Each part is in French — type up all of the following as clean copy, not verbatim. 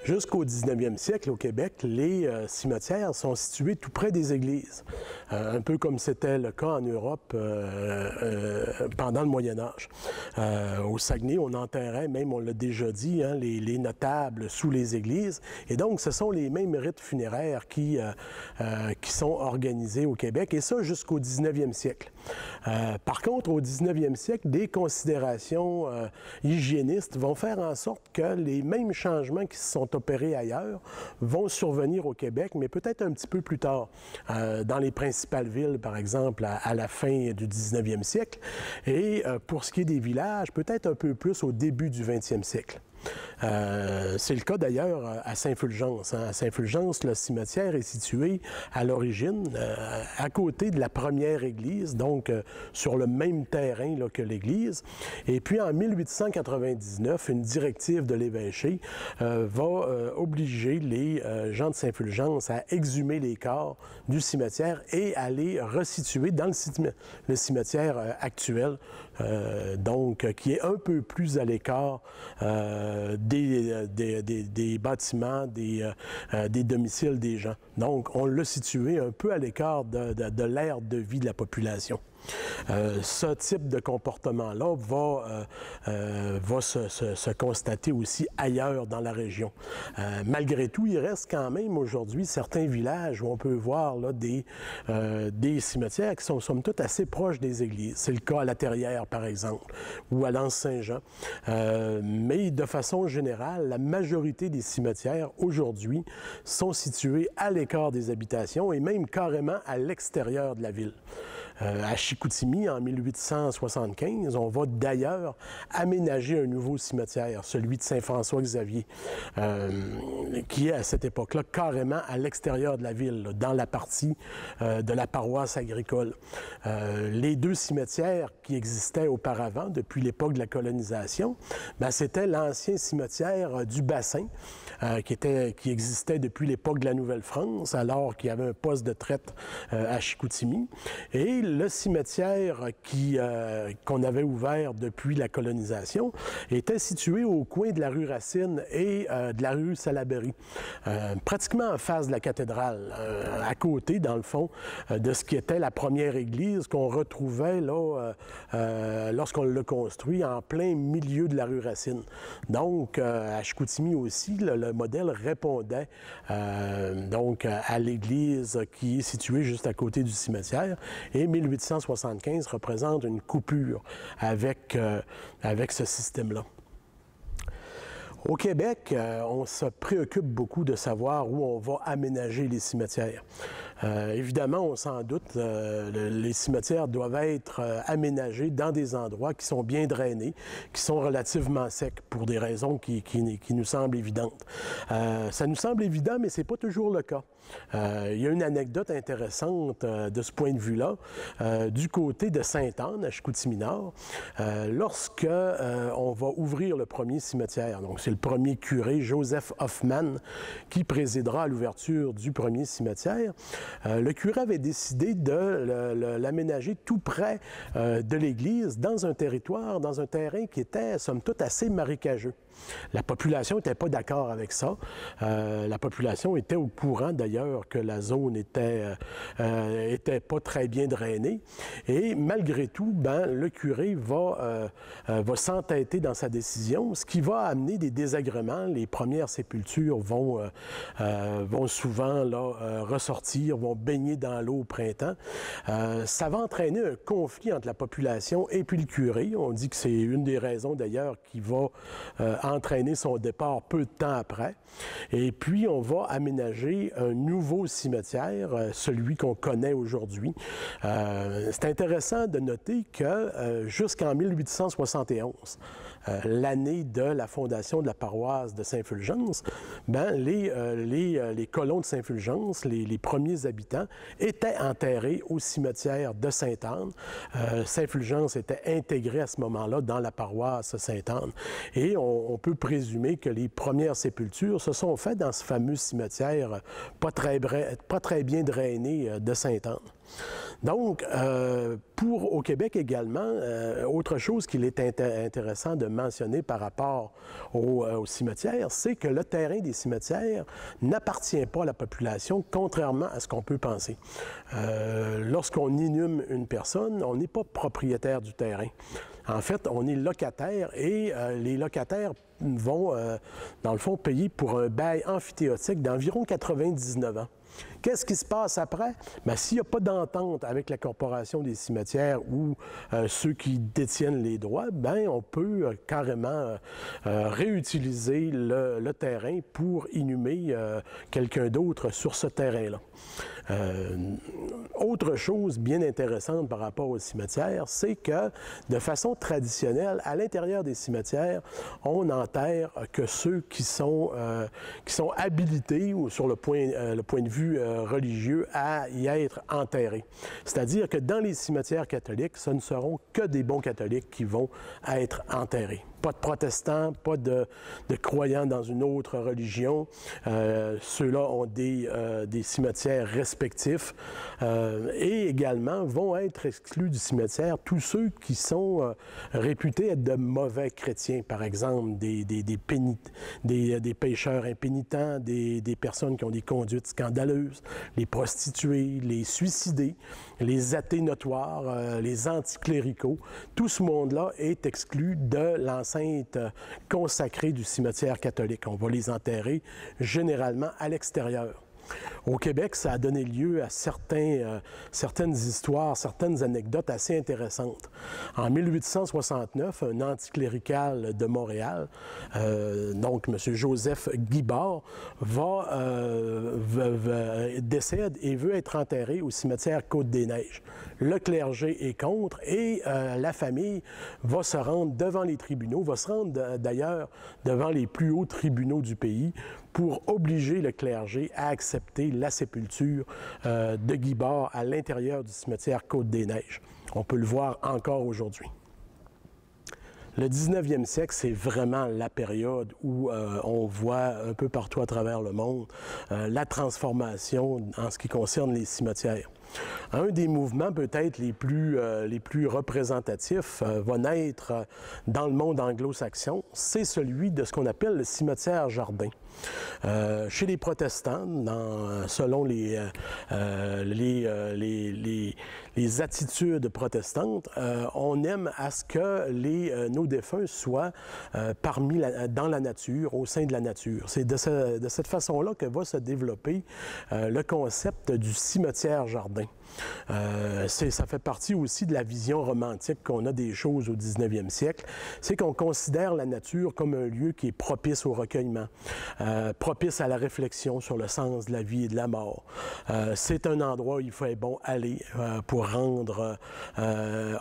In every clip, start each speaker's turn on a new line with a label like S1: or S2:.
S1: Jusqu'au 19e siècle, au Québec, les cimetières sont situés tout près des églises, un peu comme c'était le cas en Europe pendant le Moyen Âge. Au Saguenay, on enterrait, même on l'a déjà dit, hein, les notables sous les églises, et donc ce sont les mêmes rites funéraires qui sont organisés au Québec, et ça jusqu'au 19e siècle. Par contre, au 19e siècle, des considérations hygiénistes vont faire en sorte que les mêmes changements qui se sont opérés ailleurs vont survenir au Québec, mais peut-être un petit peu plus tard, dans les principales villes, par exemple, à la fin du 19e siècle, et pour ce qui est des villages, peut-être un peu plus au début du 20e siècle. C'est le cas d'ailleurs à Saint-Fulgence. À Saint-Fulgence, le cimetière est situé à l'origine à côté de la première église, donc sur le même terrain là, que l'église. Et puis en 1899, une directive de l'évêché va obliger les gens de Saint-Fulgence à exhumer les corps du cimetière et à les resituer dans le cimetière actuel, donc qui est un peu plus à l'écart des bâtiments, des domiciles des gens. Donc, on l'a situé un peu à l'écart de l'aire de vie de la population. Ce type de comportement-là va se constater aussi ailleurs dans la région. Malgré tout, il reste quand même aujourd'hui certains villages où on peut voir là, des cimetières qui sont somme toute assez proches des églises. C'est le cas à La Terrière, par exemple, ou à l'Anse-Saint-Jean. Mais de façon générale, la majorité des cimetières aujourd'hui sont situés à l'écart des habitations et même carrément à l'extérieur de la ville. À Chicoutimi, en 1875, on va d'ailleurs aménager un nouveau cimetière, celui de Saint-François-Xavier, qui est à cette époque-là carrément à l'extérieur de la ville, là, dans la partie de la paroisse agricole. Les deux cimetières qui existaient auparavant, depuis l'époque de la colonisation, c'était l'ancien cimetière du Bassin, qui existait depuis l'époque de la Nouvelle-France, alors qu'il y avait un poste de traite à Chicoutimi, et le cimetière qu'on avait ouvert depuis la colonisation était situé au coin de la rue Racine et de la rue Salaberry, pratiquement en face de la cathédrale, à côté, dans le fond, de ce qui était la première église qu'on retrouvait là, lorsqu'on l'a construit en plein milieu de la rue Racine. Donc, à Chicoutimi aussi, le modèle répondait donc à l'église qui est située juste à côté du cimetière, et 1875 représente une coupure avec ce système-là. Au Québec, on se préoccupe beaucoup de savoir où on va aménager les cimetières. Évidemment, on s'en doute, les cimetières doivent être aménagés dans des endroits qui sont bien drainés, qui sont relativement secs, pour des raisons qui nous semblent évidentes. Ça nous semble évident, mais ce n'est pas toujours le cas. Il y a une anecdote intéressante de ce point de vue-là. Du côté de Sainte-Anne, à Chicoutimi-Nord, lorsque on va ouvrir le premier cimetière, donc c'est le premier curé, Joseph Hoffman, qui présidera à l'ouverture du premier cimetière, le curé avait décidé de l'aménager tout près de l'église, dans un territoire, dans un terrain qui était, somme toute, assez marécageux. La population n'était pas d'accord avec ça. La population était au courant, d'ailleurs, que la zone était pas très bien drainée. Et malgré tout, le curé va s'entêter dans sa décision, ce qui va amener des désagréments. Les premières sépultures vont souvent là, ressortir, vont baigner dans l'eau au printemps. Ça va entraîner un conflit entre la population et puis le curé. On dit que c'est une des raisons, d'ailleurs, qui va entraîner son départ peu de temps après. Et puis, on va aménager un nouveau cimetière, celui qu'on connaît aujourd'hui. C'est intéressant de noter que jusqu'en 1871, l'année de la fondation de la paroisse de Saint-Fulgence, les colons de Saint-Fulgence, les premiers habitants, étaient enterrés au cimetière de Sainte-Anne. Saint-Fulgence était intégré à ce moment-là dans la paroisse Sainte-Anne. Et on peut présumer que les premières sépultures se sont faites dans ce fameux cimetière pas très bien drainé de Sainte-Anne. Donc, au Québec également, autre chose qu'il est intéressant de mentionner par rapport aux cimetières, c'est que le terrain des cimetières n'appartient pas à la population, contrairement à ce qu'on peut penser. Lorsqu'on inhume une personne, on n'est pas propriétaire du terrain. En fait, on est locataire et les locataires vont, dans le fond, payer pour un bail amphithéotique d'environ 99 ans. Qu'est-ce qui se passe après? Bien, s'il n'y a pas d'entente avec la Corporation des cimetières ou ceux qui détiennent les droits, bien, on peut carrément réutiliser le terrain pour inhumer quelqu'un d'autre sur ce terrain-là. Autre chose bien intéressante par rapport aux cimetières, c'est que de façon traditionnelle, à l'intérieur des cimetières, on n'enterre que ceux qui sont habilités ou sur le point de vue religieux à y être enterrés. C'est-à-dire que dans les cimetières catholiques, ce ne seront que des bons catholiques qui vont être enterrés. Pas de protestants, pas de croyants dans une autre religion. Ceux-là ont des cimetières respectifs et également vont être exclus du cimetière tous ceux qui sont réputés être de mauvais chrétiens, par exemple des pécheurs impénitents, des personnes qui ont des conduites scandaleuses, les prostituées, les suicidés, les athées notoires, les anticléricaux. Tout ce monde-là est exclu de l'enceinte consacrée du cimetière catholique. On va les enterrer généralement à l'extérieur. Au Québec, ça a donné lieu à certaines histoires, certaines anecdotes assez intéressantes. En 1869, un anticlérical de Montréal, donc M. Joseph Guibard, décède et veut être enterré au cimetière Côte-des-Neiges. Le clergé est contre et la famille va se rendre devant les tribunaux, va se rendre d'ailleurs devant les plus hauts tribunaux du pays pour obliger le clergé à accepter la sépulture de Guibard à l'intérieur du cimetière Côte-des-Neiges. On peut le voir encore aujourd'hui. Le 19e siècle, c'est vraiment la période où on voit un peu partout à travers le monde la transformation en ce qui concerne les cimetières. Un des mouvements peut-être les plus représentatifs va naître dans le monde anglo-saxon, c'est celui de ce qu'on appelle le cimetière jardin. Chez les protestants, selon les attitudes protestantes, on aime à ce que nos défunts soient dans la nature, au sein de la nature. C'est de cette façon-là que va se développer le concept du cimetière jardin. Ça fait partie aussi de la vision romantique qu'on a des choses au 19e siècle. C'est qu'on considère la nature comme un lieu qui est propice au recueillement, propice à la réflexion sur le sens de la vie et de la mort. C'est un endroit où il faut bon aller pour rendre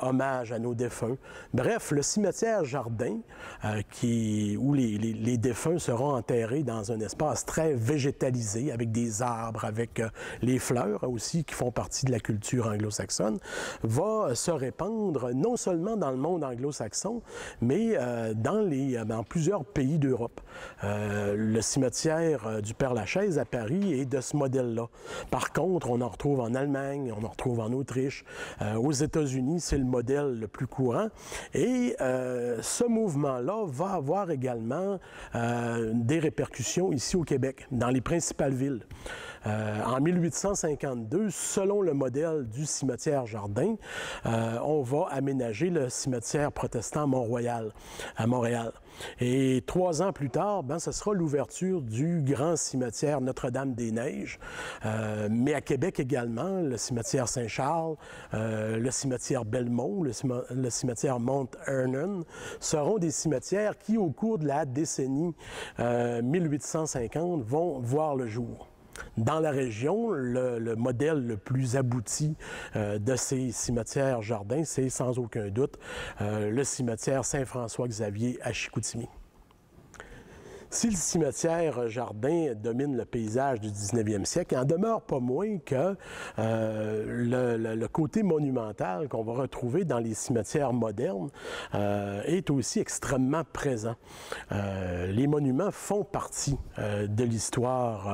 S1: hommage à nos défunts. Bref, le cimetière jardin, où les défunts seront enterrés dans un espace très végétalisé, avec des arbres, avec les fleurs aussi qui font partie de la culture anglo-saxonne, va se répandre non seulement dans le monde anglo-saxon, mais dans plusieurs pays d'Europe. Le cimetière du Père-Lachaise à Paris est de ce modèle-là. Par contre, on en retrouve en Allemagne, on en retrouve en Autriche. Aux États-Unis, c'est le modèle le plus courant. Et ce mouvement-là va avoir également des répercussions ici au Québec, dans les principales villes. En 1852, selon le modèle du cimetière Jardin, on va aménager le cimetière protestant à Montréal. Et 3 ans plus tard, ce sera l'ouverture du grand cimetière Notre-Dame-des-Neiges, mais à Québec également, le cimetière Saint-Charles, le cimetière Belmont, le cimetière Mount-Hernon seront des cimetières qui, au cours de la décennie 1850, vont voir le jour. Dans la région, le modèle le plus abouti de ces cimetières jardins, c'est sans aucun doute le cimetière Saint-François-Xavier à Chicoutimi. Si le cimetière Jardin domine le paysage du 19e siècle, il n'en demeure pas moins que le côté monumental qu'on va retrouver dans les cimetières modernes est aussi extrêmement présent. Les monuments font partie de l'histoire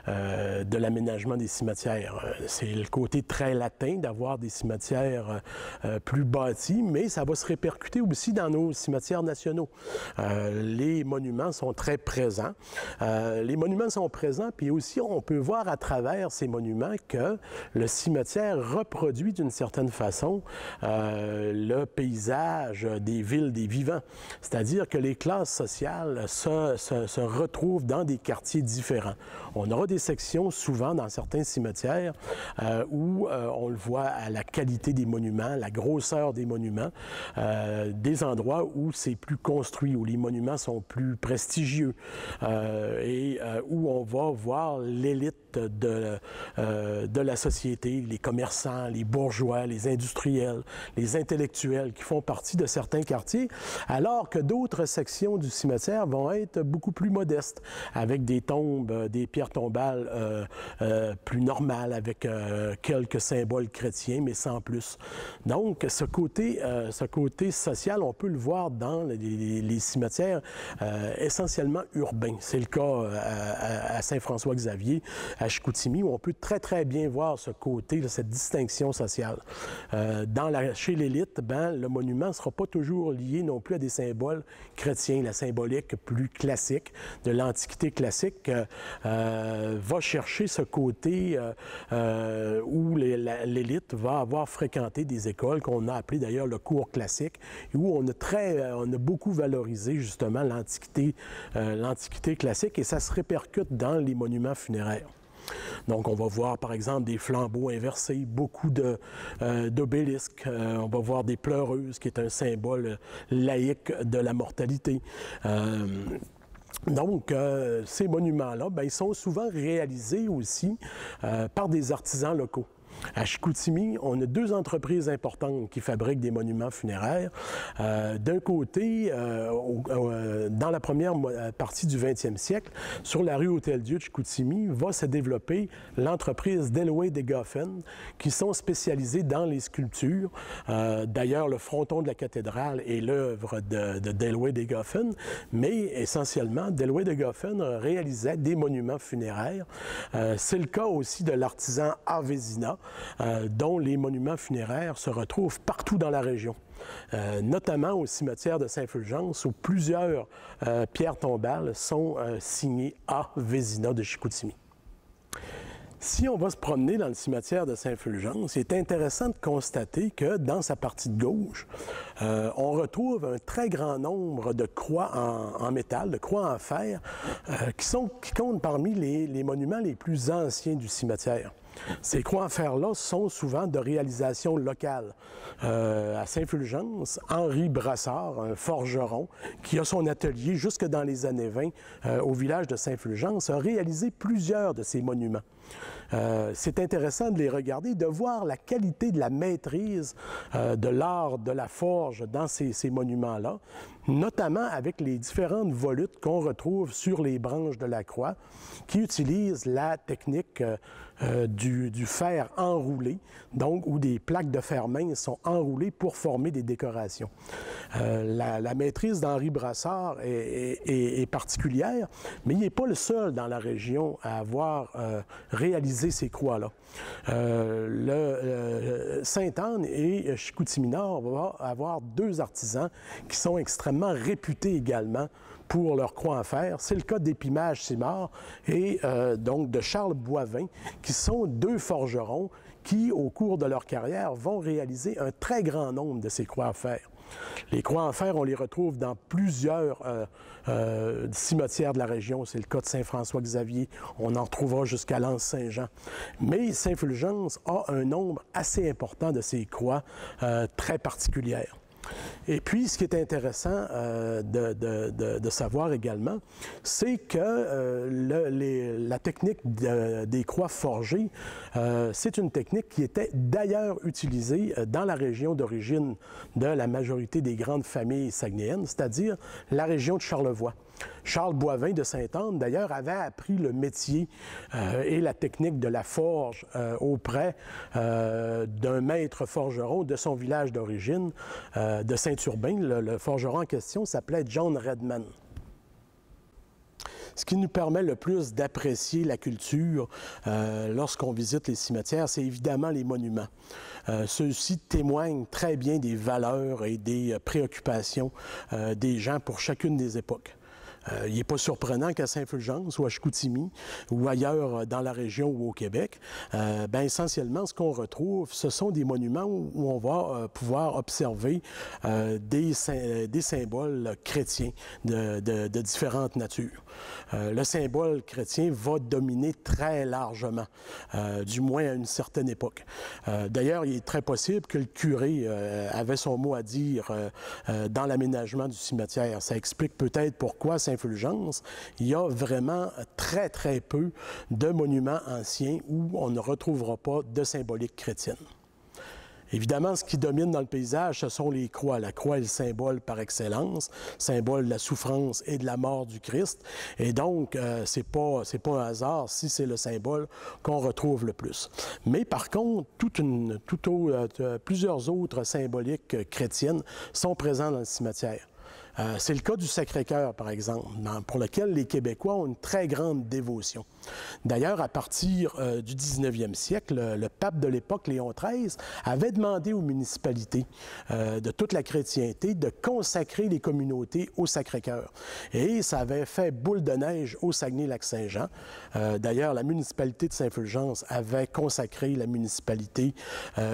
S1: de l'aménagement des cimetières. C'est le côté très latin d'avoir des cimetières plus bâtis, mais ça va se répercuter aussi dans nos cimetières nationaux. Les monuments sont très présents. Les monuments sont présents, puis aussi on peut voir à travers ces monuments que le cimetière reproduit d'une certaine façon le paysage des villes des vivants. C'est-à-dire que les classes sociales se retrouvent dans des quartiers différents. On aura des sections souvent dans certains cimetières où on le voit à la qualité des monuments, la grosseur des monuments, des endroits où c'est plus construit, où les monuments sont plus prestigieux et où on va voir l'élite de la société, les commerçants, les bourgeois, les industriels, les intellectuels qui font partie de certains quartiers, alors que d'autres sections du cimetière vont être beaucoup plus modestes, avec des tombes, des pierres tombales plus normales, avec quelques symboles chrétiens, mais sans plus. Donc, ce côté social, on peut le voir dans les cimetières essentiellement urbains. C'est le cas à Saint-François-Xavier, à Chicoutimi, où on peut très, très bien voir ce côté, là, cette distinction sociale. Chez l'élite, le monument ne sera pas toujours lié non plus à des symboles chrétiens. La symbolique plus classique de l'Antiquité classique va chercher ce côté où l'élite va avoir fréquenté des écoles qu'on a appelées d'ailleurs le cours classique, où on a beaucoup valorisé justement l'Antiquité classique, et ça se répercute dans les monuments funéraires. Donc, on va voir, par exemple, des flambeaux inversés, beaucoup d'obélisques. On va voir des pleureuses, qui est un symbole laïque de la mortalité. Donc, ces monuments-là, ils sont souvent réalisés aussi par des artisans locaux. À Chicoutimi, on a deux entreprises importantes qui fabriquent des monuments funéraires. D'un côté, dans la première partie du 20e siècle, sur la rue Hôtel-Dieu de Chicoutimi, va se développer l'entreprise Delway de Goffen, qui sont spécialisés dans les sculptures. D'ailleurs, le fronton de la cathédrale est l'œuvre de Delway de Goffen, mais essentiellement, Delway de Goffen réalisait des monuments funéraires. C'est le cas aussi de l'artisan A. Vézina, dont les monuments funéraires se retrouvent partout dans la région, notamment au cimetière de Saint-Fulgence, où plusieurs pierres tombales sont signées A. Vézina de Chicoutimi. Si on va se promener dans le cimetière de Saint-Fulgence, il est intéressant de constater que dans sa partie de gauche, on retrouve un très grand nombre de croix en métal, de croix en fer, qui comptent parmi les monuments les plus anciens du cimetière. Ces croix en fer-là sont souvent de réalisation locale. À Saint-Fulgence, Henri Brassard, un forgeron qui a son atelier jusque dans les années 20 au village de Saint-Fulgence, a réalisé plusieurs de ces monuments. C'est intéressant de les regarder, de voir la qualité de la maîtrise de l'art de la forge dans ces monuments-là, notamment avec les différentes volutes qu'on retrouve sur les branches de la croix, qui utilisent la technique du fer enroulé, donc où des plaques de fer mince sont enroulées pour former des décorations. La maîtrise d'Henri Brassard est particulière, mais il n'est pas le seul dans la région à avoir réalisé ces croix-là. Sainte-Anne et Chicoutimi-Nord vont avoir deux artisans qui sont extrêmement réputés également pour leur croix en fer. C'est le cas d'Épimage Simard et donc de Charles Boivin, qui sont deux forgerons qui, au cours de leur carrière, vont réaliser un très grand nombre de ces croix en fer. Les croix en fer, on les retrouve dans plusieurs cimetières de la région. C'est le cas de Saint-François-Xavier. On en retrouvera jusqu'à l'Anse-Saint-Jean. Mais Saint-Fulgence a un nombre assez important de ces croix très particulières. Et puis, ce qui est intéressant de savoir également, c'est que la technique des croix forgées, c'est une technique qui était d'ailleurs utilisée dans la région d'origine de la majorité des grandes familles saguenéennes, c'est-à-dire la région de Charlevoix. Charles Boivin de Sainte-Anne, d'ailleurs, avait appris le métier et la technique de la forge auprès d'un maître forgeron de son village d'origine, de Saint-Urbain. Le forgeron en question s'appelait John Redman. Ce qui nous permet le plus d'apprécier la culture lorsqu'on visite les cimetières, c'est évidemment les monuments. Ceux-ci témoignent très bien des valeurs et des préoccupations des gens pour chacune des époques. Il n'est pas surprenant qu'à Saint-Fulgence ou à Chicoutimi ou ailleurs dans la région ou au Québec, essentiellement, ce qu'on retrouve, ce sont des monuments où on va pouvoir observer des symboles chrétiens de différentes natures. Le symbole chrétien va dominer très largement, du moins à une certaine époque. D'ailleurs, il est très possible que le curé avait son mot à dire dans l'aménagement du cimetière. Ça explique peut-être pourquoi Saint-Fulgence, il y a vraiment très, très peu de monuments anciens où on ne retrouvera pas de symbolique chrétienne. Évidemment, ce qui domine dans le paysage, ce sont les croix. La croix est le symbole par excellence, symbole de la souffrance et de la mort du Christ. Et donc, c'est pas un hasard si c'est le symbole qu'on retrouve le plus. Mais par contre, plusieurs autres symboliques chrétiennes sont présents dans le cimetière. C'est le cas du Sacré-Cœur, par exemple, pour lequel les Québécois ont une très grande dévotion. D'ailleurs, à partir du 19e siècle, le pape de l'époque, Léon XIII, avait demandé aux municipalités de toute la chrétienté de consacrer les communautés au Sacré-Cœur. Et ça avait fait boule de neige au Saguenay-Lac-Saint-Jean. D'ailleurs, la municipalité de Saint-Fulgence avait consacré la municipalité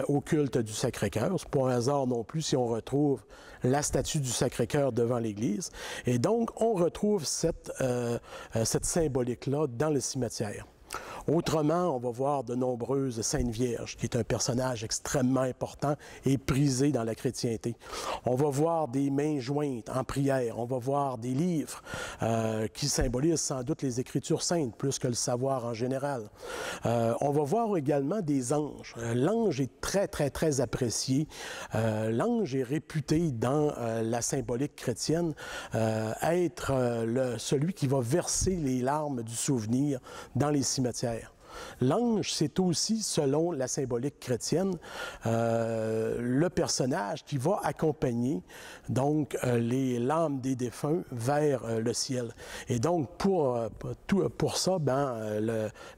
S1: au culte du Sacré-Cœur. C'est pas un hasard non plus si on retrouve la statue du Sacré-Cœur devant l'Église. Et donc, on retrouve cette symbolique-là dans le cimetière. Autrement, on va voir de nombreuses Saintes Vierges, qui est un personnage extrêmement important et prisé dans la chrétienté. On va voir des mains jointes en prière, on va voir des livres qui symbolisent sans doute les Écritures saintes, plus que le savoir en général. On va voir également des anges. L'ange est très, très, très apprécié. L'ange est réputé dans la symbolique chrétienne être celui qui va verser les larmes du souvenir dans les cimetières. L'ange, c'est aussi, selon la symbolique chrétienne, le personnage qui va accompagner donc les l'âme des défunts vers le ciel. Et donc, pour ça,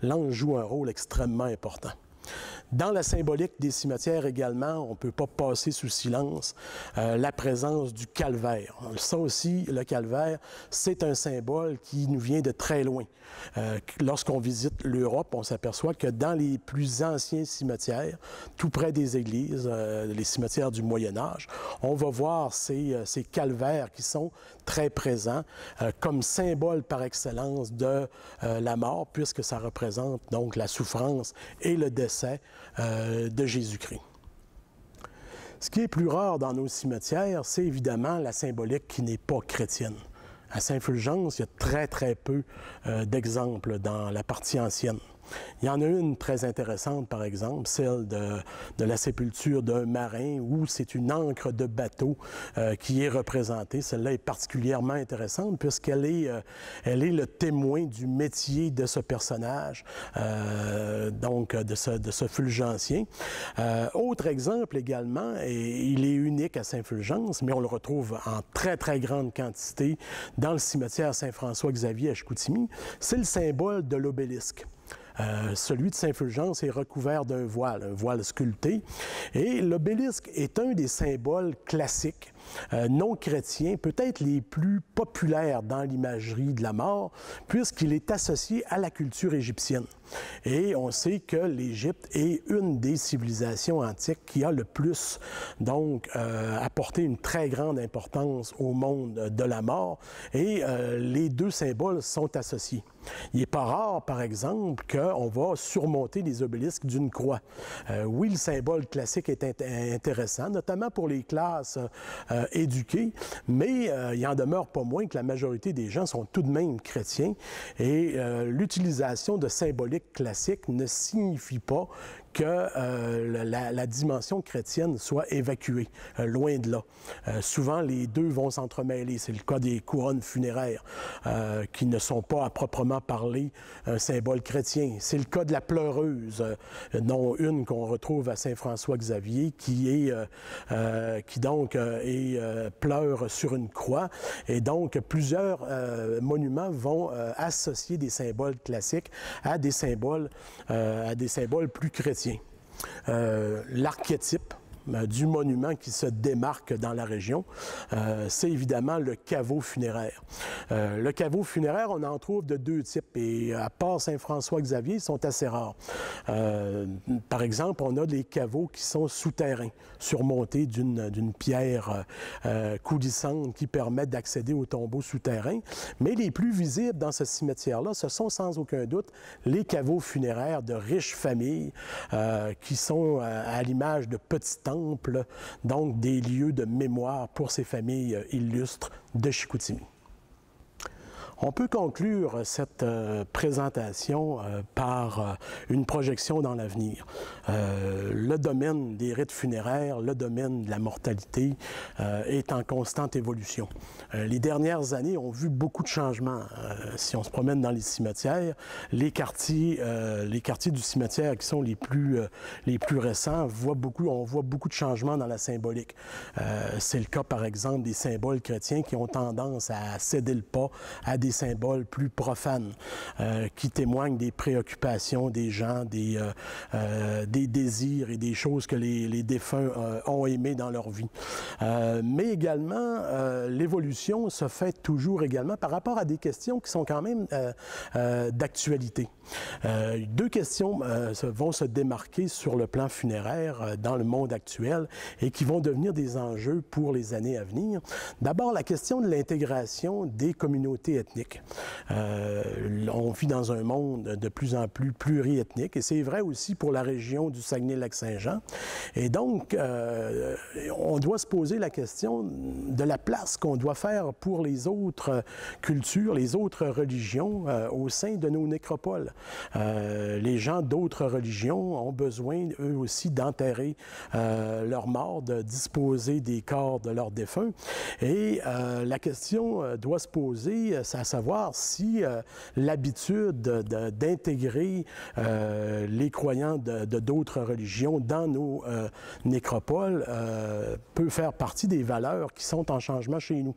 S1: l'ange joue un rôle extrêmement important. Dans la symbolique des cimetières également, on ne peut pas passer sous silence la présence du calvaire. Ça aussi, le calvaire, c'est un symbole qui nous vient de très loin. Lorsqu'on visite l'Europe, on s'aperçoit que dans les plus anciens cimetières, tout près des églises, les cimetières du Moyen Âge, on va voir ces calvaires qui sont très présents comme symbole par excellence de la mort, puisque ça représente donc la souffrance et le décès de Jésus-Christ. Ce qui est plus rare dans nos cimetières, c'est évidemment la symbolique qui n'est pas chrétienne. À Saint-Fulgence, il y a très, très peu d'exemples dans la partie ancienne. Il y en a une très intéressante, par exemple, celle de la sépulture d'un marin où c'est une ancre de bateau qui est représentée. Celle-là est particulièrement intéressante puisqu'elle est le témoin du métier de ce personnage, donc de ce Fulgencien. Autre exemple également, et il est unique à Saint-Fulgence, mais on le retrouve en très, très grande quantité dans le cimetière Saint-François-Xavier à Chicoutimi, c'est le symbole de l'obélisque. Celui de Saint-Fulgence est recouvert d'un voile, un voile sculpté. Et l'obélisque est un des symboles classiques, non chrétiens, peut-être les plus populaires dans l'imagerie de la mort, puisqu'il est associé à la culture égyptienne. Et on sait que l'Égypte est une des civilisations antiques qui a le plus, donc, apporté une très grande importance au monde de la mort. Et les deux symboles sont associés. Il n'est pas rare, par exemple, qu'on va surmonter les obélisques d'une croix. Oui, le symbole classique est intéressant, notamment pour les classes éduquées, mais il en demeure pas moins que la majorité des gens sont tout de même chrétiens et l'utilisation de symbolique classique ne signifie pas que la dimension chrétienne soit évacuée, loin de là. Souvent, les deux vont s'entremêler. C'est le cas des couronnes funéraires, qui ne sont pas à proprement parler un symbole chrétien. C'est le cas de la pleureuse, dont une qu'on retrouve à Saint-François-Xavier, qui pleure sur une croix. Et donc, plusieurs monuments vont associer des symboles classiques à des symboles plus chrétiens. L'archétype du monument qui se démarque dans la région, c'est évidemment le caveau funéraire. Le caveau funéraire, on en trouve de deux types, et à part Saint-François-Xavier, ils sont assez rares. Par exemple, on a des caveaux qui sont souterrains, surmontés d'une pierre coulissante qui permet d'accéder aux tombeaux souterrains. Mais les plus visibles dans ce cimetière-là, ce sont sans aucun doute les caveaux funéraires de riches familles qui sont à l'image de petits temples, donc des lieux de mémoire pour ces familles illustres de Chicoutimi. On peut conclure cette présentation par une projection dans l'avenir. Le domaine des rites funéraires, le domaine de la mortalité est en constante évolution. Les dernières années ont vu beaucoup de changements. Si on se promène dans les cimetières, les quartiers du cimetière qui sont les plus récents, on voit beaucoup de changements dans la symbolique. C'est le cas, par exemple, des symboles chrétiens qui ont tendance à céder le pas à des symboles plus profanes, qui témoignent des préoccupations des gens, des désirs et des choses que les défunts ont aimées dans leur vie. Mais également, l'évolution se fait toujours également par rapport à des questions qui sont quand même d'actualité. Deux questions vont se démarquer sur le plan funéraire dans le monde actuel et qui vont devenir des enjeux pour les années à venir. D'abord, la question de l'intégration des communautés ethniques. On vit dans un monde de plus en plus pluriethnique et c'est vrai aussi pour la région du Saguenay-Lac-Saint-Jean. Et donc, on doit se poser la question de la place qu'on doit faire pour les autres cultures, les autres religions au sein de nos nécropoles. Les gens d'autres religions ont besoin, eux aussi, d'enterrer leurs morts, de disposer des corps de leurs défunts. Et la question doit se poser, c'est à savoir si l'habitude d'intégrer les croyants de d'autres religions dans nos nécropoles peut faire partie des valeurs qui sont en changement chez nous.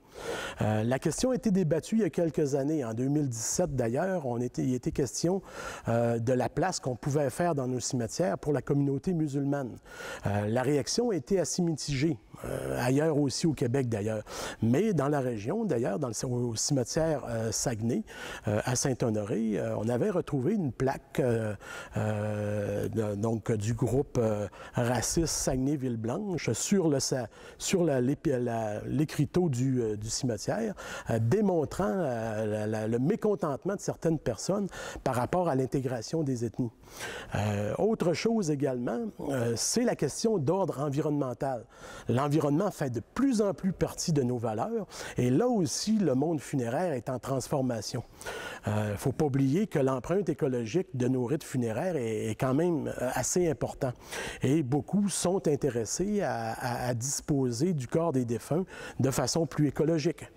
S1: La question a été débattue il y a quelques années. En 2017, d'ailleurs, il était question de la place qu'on pouvait faire dans nos cimetières pour la communauté musulmane. La réaction a été assez mitigée, ailleurs aussi au Québec d'ailleurs. Mais dans la région, d'ailleurs, au cimetière Saguenay, à Saint-Honoré, on avait retrouvé une plaque donc, du groupe raciste Saguenay-Ville-Blanche sur l'écriteau du cimetière, démontrant le mécontentement de certaines personnes par rapport à l'intégration des ethnies. Autre chose également, c'est la question d'ordre environnemental. L'environnement fait de plus en plus partie de nos valeurs et là aussi, le monde funéraire est en transformation. Il ne faut pas oublier que l'empreinte écologique de nos rites funéraires est quand même assez important. Et beaucoup sont intéressés à disposer du corps des défunts de façon plus écologique.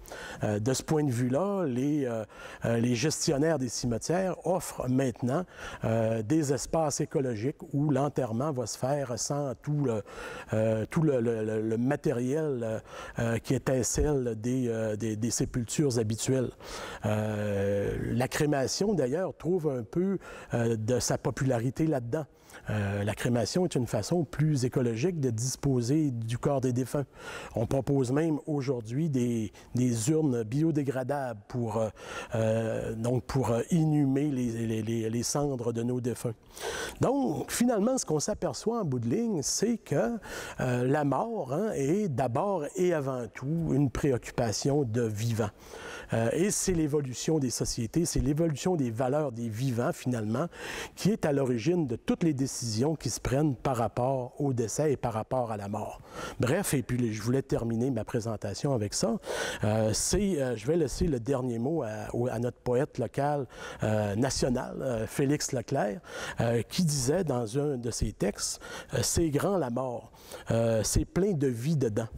S1: De ce point de vue-là, les gestionnaires des cimetières offrent maintenant des espaces écologiques où l'enterrement va se faire sans tout le matériel qui était celle des sépultures habituelles. La crémation, d'ailleurs, trouve un peu de sa popularité là-dedans. La crémation est une façon plus écologique de disposer du corps des défunts. On propose même aujourd'hui des urnes biodégradables pour inhumer les cendres de nos défunts. Donc, finalement, ce qu'on s'aperçoit en bout de ligne, c'est que la mort est d'abord et avant tout une préoccupation de vivants. Et c'est l'évolution des sociétés, c'est l'évolution des valeurs des vivants, finalement, qui est à l'origine de toutes les décisions qui se prennent par rapport au décès et par rapport à la mort. Bref, et puis je voulais terminer ma présentation avec ça. Je vais laisser le dernier mot à notre poète local national, Félix Leclerc, qui disait dans un de ses textes, « C'est grand la mort, c'est plein de vie dedans.